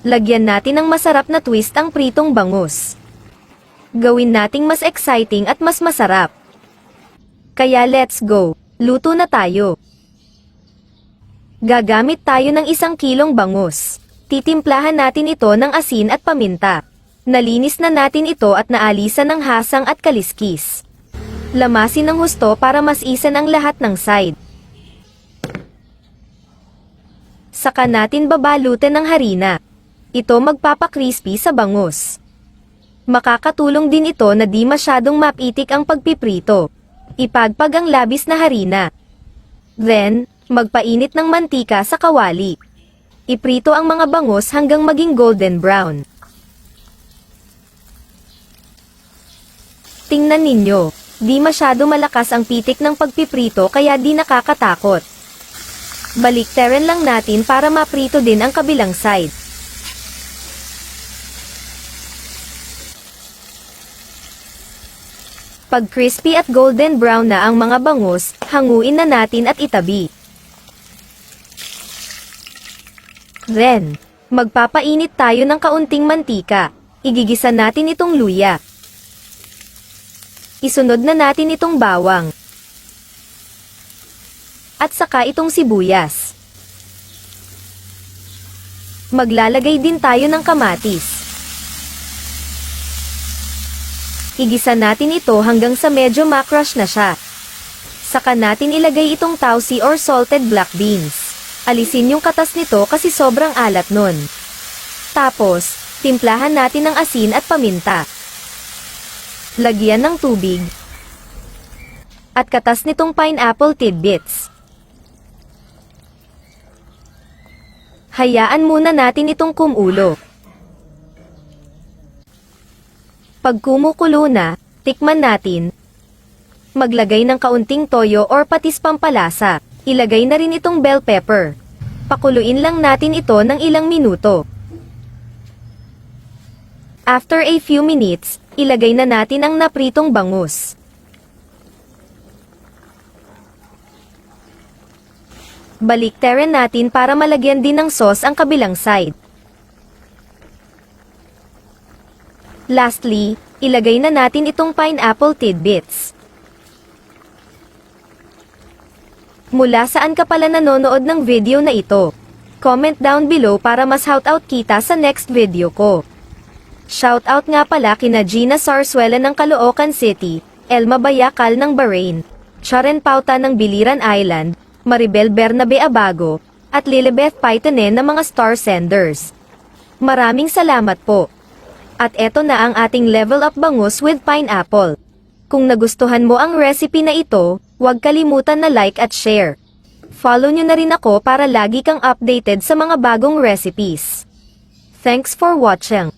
Lagyan natin ng masarap na twist ang pritong bangus. Gawin nating mas exciting at mas masarap. Kaya let's go, luto na tayo. Gagamit tayo ng 1 kilong bangus. Titimplahan natin ito ng asin at paminta. Nalinis na natin ito at naalisan ng hasang at kaliskis. Lamasin ng husto para masisan ang lahat ng side. Saka natin babalutin ng harina. Ito magpapa-crispy sa bangus. Makakatulong din ito na di masyadong mapitik ang pagpiprito. Ipagpag ang labis na harina. Then, magpainit ng mantika sa kawali. Iprito ang mga bangus hanggang maging golden brown. Tingnan ninyo, di masyado malakas ang pitik ng pagpiprito kaya di nakakatakot. Baliktaran lang natin para maprito din ang kabilang side. Pag crispy at golden brown na ang mga bangus, hanguin na natin at itabi. Then, magpapainit tayo ng kaunting mantika. Igigisa natin itong luya. Isunod na natin itong bawang. At saka itong sibuyas. Maglalagay din tayo ng kamatis. Igisa natin ito hanggang sa medyo makrush na siya. Saka natin ilagay itong tausi or salted black beans. Alisin yung katas nito kasi sobrang alat nun. Tapos, timplahan natin ng asin at paminta. Lagyan ng tubig. At katas nitong pineapple tidbits. Hayaan muna natin itong kumulo. Pag kumukulo na, tikman natin. Maglagay ng kaunting toyo or patis pampalasa. Ilagay na rin itong bell pepper. Pakuluin lang natin ito ng ilang minuto. After a few minutes, ilagay na natin ang napritong bangus. Baliktaran natin para malagyan din ng sauce ang kabilang side. Lastly, ilagay na natin itong pineapple tidbits. Mula saan ka pala nanonood ng video na ito? Comment down below para mas shoutout kita sa next video ko. Shoutout nga pala kina Gina Sarsuela ng Caloocan City, Elma Bayakal ng Bahrain, Sharon Pauta ng Biliran Island, Maribel Bernabe Abago, at Lilibeth Paitanen ng mga Star Senders. Maraming salamat po. At eto na ang ating level up bangus with pineapple. Kung nagustuhan mo ang recipe na ito, huwag kalimutan na like at share. Follow nyo na rin ako para lagi kang updated sa mga bagong recipes. Thanks for watching.